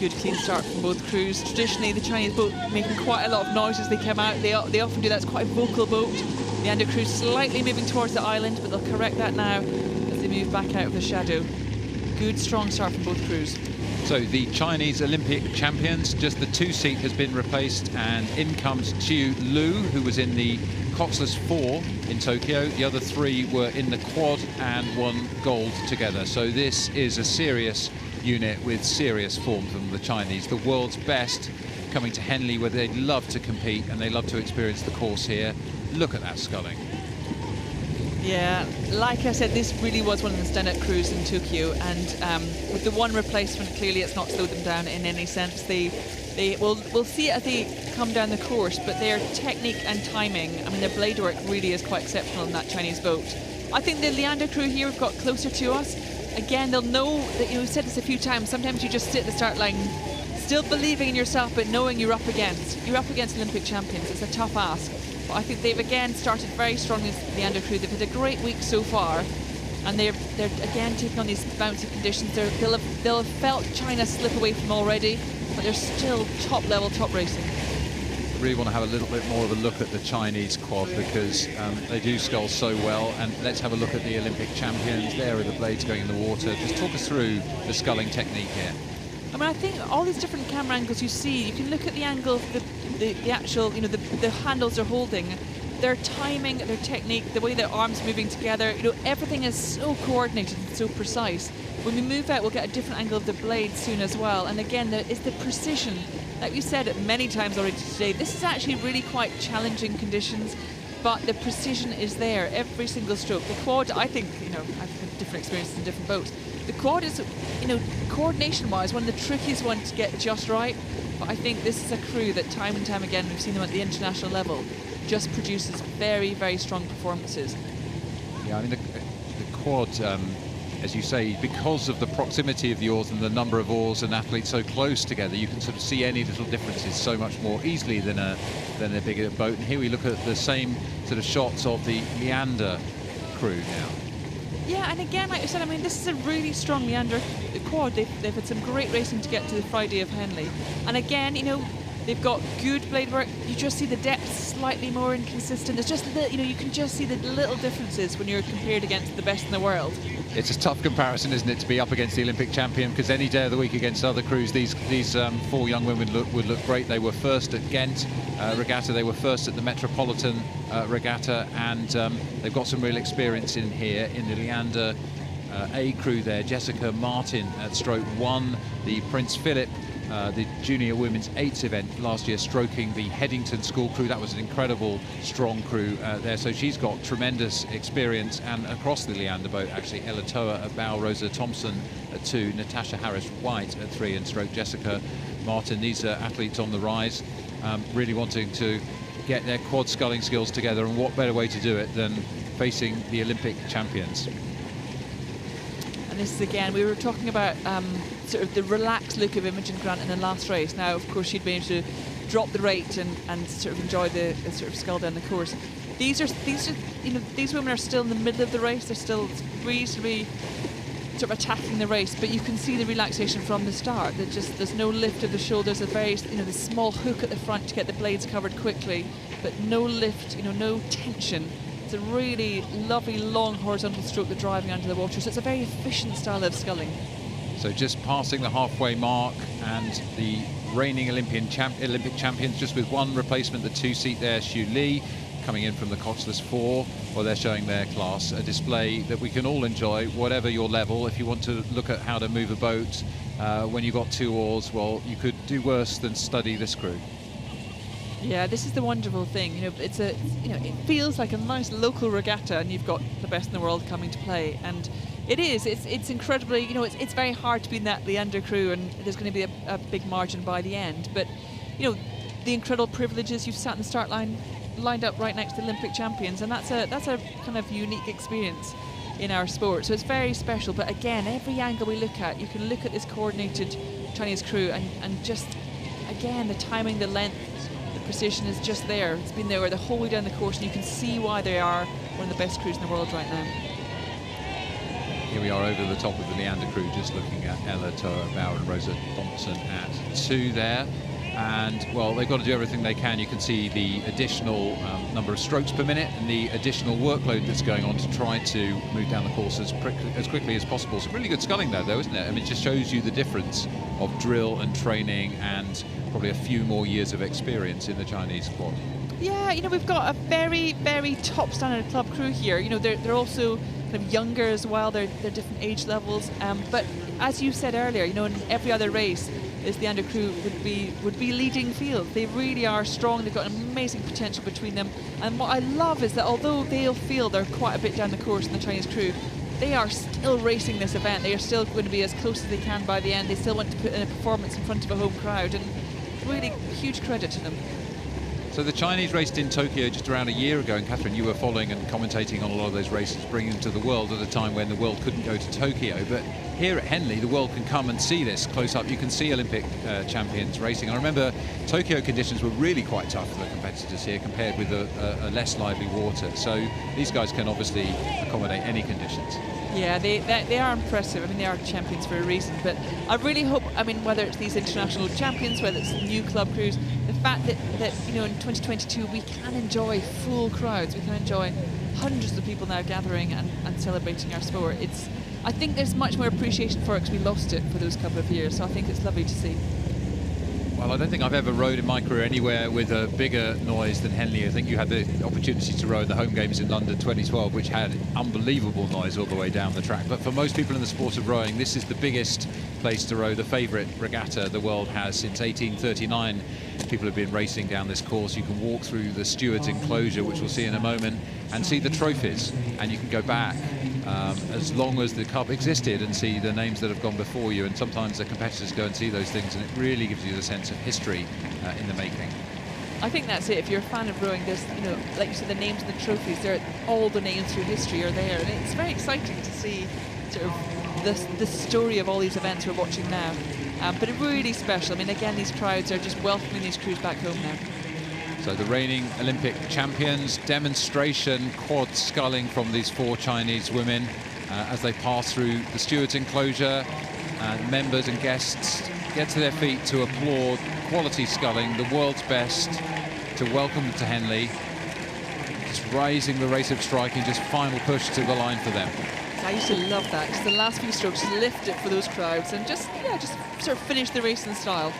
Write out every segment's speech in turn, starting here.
Good clean start from both crews. Traditionally, the Chinese boat making quite a lot of noise as they come out. They often do that. It's quite a vocal boat. The Leander crew slightly moving towards the island, but they'll correct that now as they move back out of the shadow. Good, strong start from both crews. So the Chinese Olympic champions, just the 2-seat has been replaced, and in comes Qiu Lu, who was in the Coxless 4 in Tokyo. The other 3 were in the quad and won gold together. So this is a serious unit with serious form from the Chinese. The world's best coming to Henley, where they love to compete and they love to experience the course here. Look at that sculling. Yeah, like I said, this really was one of the standout crews in Tokyo, and with the one replacement, clearly it's not slowed them down in any sense. We'll see it as they come down the course, but their technique and timing, I mean, their blade work really is quite exceptional in that Chinese boat. I think the Leander crew here have got closer to us. Again, they'll know that, you've said this a few times, sometimes you just sit at the start line still believing in yourself, but knowing you're up against Olympic champions. It's a tough ask. But I think they've again started very strongly, the Leander crew. They've had a great week so far, and they're again taking on these bouncy conditions. They'll have felt China slip away from them already, but they're still top level, top racing. I really want to have a little bit more of a look at the Chinese quad, because they do scull so well. And let's have a look at the Olympic champions. There are the blades going in the water. Just talk us through the sculling technique here. I mean, I think all these different camera angles you see, you can look at the angle of the actual, you know, the handles they're holding, their timing, their technique, the way their arms moving together, you know, everything is so coordinated and so precise. When we move out, we'll get a different angle of the blade soon as well. And again, it's the precision. Like we said it many times already today, this is actually really quite challenging conditions, but the precision is there every single stroke. The quad, I think, you know, I've had different experiences in different boats. The quad is, you know, coordination-wise, one of the trickiest ones to get just right. But I think this is a crew that time and time again, we've seen them at the international level, just produces very, very strong performances. Yeah, I mean, the quad, as you say, because of the proximity of the oars and the number of oars and athletes so close together, you can sort of see any little differences so much more easily than a bigger boat. And here we look at the same sort of shots of the Leander crew now. Yeah, and again, like I said, I mean, this is a really strong Leander quad. They've had some great racing to get to the Friday of Henley. And again, you know, they've got good blade work. You just see the depth slightly more inconsistent. It's just that, you know, you can just see the little differences when you're compared against the best in the world. It's a tough comparison, isn't it, to be up against the Olympic champion, because any day of the week against other crews, these 4 young women would look great. They were first at Ghent Regatta, they were first at the Metropolitan Regatta, and they've got some real experience in here in the Leander A crew there. Jessica Martin at stroke 1, the Prince Philip, the junior women's 8s event last year, stroking the Headington school crew. That was an incredible, strong crew there. So she's got tremendous experience. And across the Leander boat, actually, Ella Toa at bow, Rosa Thompson at 2, Natasha Harris-White at 3, and stroke Jessica Martin. These are athletes on the rise, really wanting to get their quad sculling skills together. And what better way to do it than facing the Olympic champions? And this is, again, we were talking about sort of the relaxed look of Imogen Grant in the last race. Now, of course, she'd been able to drop the rate and sort of enjoy the sort of scull down the course. These are, you know, these women are still in the middle of the race. They're still reasonably sort of attacking the race, but you can see the relaxation from the start. There's no lift of the shoulders. A very, you know, the small hook at the front to get the blades covered quickly, but no lift, you know, no tension. It's a really lovely long horizontal stroke they're driving under the water, so it's a very efficient style of sculling. So just passing the halfway mark, and the reigning Olympic champions just with one replacement, the 2-seat there, Xiu Li, coming in from the Coxless 4. Well, they're showing their class, a display that we can all enjoy, whatever your level. If you want to look at how to move a boat when you've got 2 oars, well, you could do worse than study this crew. Yeah, this is the wonderful thing. You know, it feels like a nice local regatta, and you've got the best in the world coming to play. And it's incredibly, you know, it's very hard to be in that Leander crew, and there's going to be a big margin by the end. But, you know, the incredible privileges, you've sat in the start line, lined up right next to the Olympic champions, and that's a kind of unique experience in our sport. So it's very special. But again, every angle we look at, you can look at this coordinated Chinese crew, and just, again, the timing, the length, the precision is just there. It's been there the whole way down the course, and you can see why they are one of the best crews in the world right now. Here we are over the top of the Leander crew, just looking at Ella, Toa, Bauer and Rosa Thompson at 2 there. And, well, they've got to do everything they can. You can see the additional number of strokes per minute and the additional workload that's going on to try to move down the course as quickly as possible. Some really good sculling there, though, isn't it? I mean, it just shows you the difference of drill and training and probably a few more years of experience in the Chinese squad. Yeah, you know, we've got a very, very top standard club crew here. You know, they're also kind of younger as well. They're different age levels. But as you said earlier, you know, in every other race, the Leander crew would be leading field. They really are strong. They've got an amazing potential between them. And what I love is that although they'll feel they're quite a bit down the course in the Chinese crew, they are still racing this event. They are still going to be as close as they can by the end. They still want to put in a performance in front of a home crowd, and really huge credit to them. So the Chinese raced in Tokyo just around a year ago, and Catherine, you were following and commentating on a lot of those races, bringing them to the world at a time when the world couldn't go to Tokyo. But here at Henley, the world can come and see this close up. You can see Olympic champions racing. I remember Tokyo conditions were really quite tough for the competitors here compared with a less lively water. So these guys can obviously accommodate any conditions. Yeah, they are impressive. I mean, they are champions for a reason. But I really hope, I mean, whether it's these international champions, whether it's new club crews, the fact that you know, in 2022 we can enjoy full crowds, we can enjoy hundreds of people now gathering and celebrating our sport. I think there's much more appreciation for it because we lost it for those couple of years. So I think it's lovely to see. Well, I don't think I've ever rowed in my career anywhere with a bigger noise than Henley. I think you had the opportunity to row at the home games in London 2012, which had unbelievable noise all the way down the track. But for most people in the sport of rowing, this is the biggest place to row, the favourite regatta the world has since 1839. People have been racing down this course. You can walk through the stewards' enclosure, which we'll see in a moment, and see the trophies. And you can go back as long as the cup existed and see the names that have gone before you. And sometimes the competitors go and see those things, and it really gives you the sense of history in the making. I think that's it. If you're a fan of rowing, there's, you know, like you said, the names and the trophies, they're all the names through history are there, and it's very exciting to see sort of the story of all these events we're watching now. But it's really special. I mean, again, these crowds are just welcoming these crews back home now. So the reigning Olympic champions, demonstration quad sculling from these 4 Chinese women as they pass through the stewards' enclosure, and members and guests get to their feet to applaud quality sculling, the world's best, to welcome them to Henley. Just raising the rate of striking, just final push to the line for them. I used to love that. Just the last few strokes, just lift it for those crowds and just sort of finish the race in style,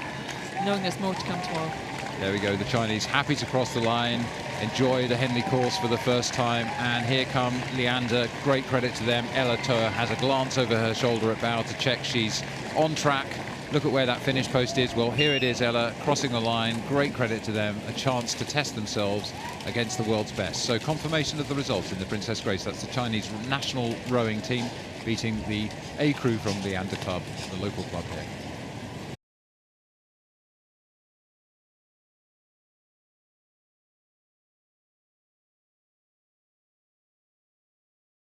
knowing there's more to come tomorrow. There we go, the Chinese happy to cross the line, enjoy the Henley course for the first time, and here come Leander, great credit to them. Ella Toa has a glance over her shoulder at Bao to check she's on track. Look at where that finish post is. Well, here it is, Ella crossing the line, great credit to them, a chance to test themselves against the world's best. So confirmation of the results in the Princess Grace. That's the Chinese national rowing team beating the A crew from the Leander Club, the local club here.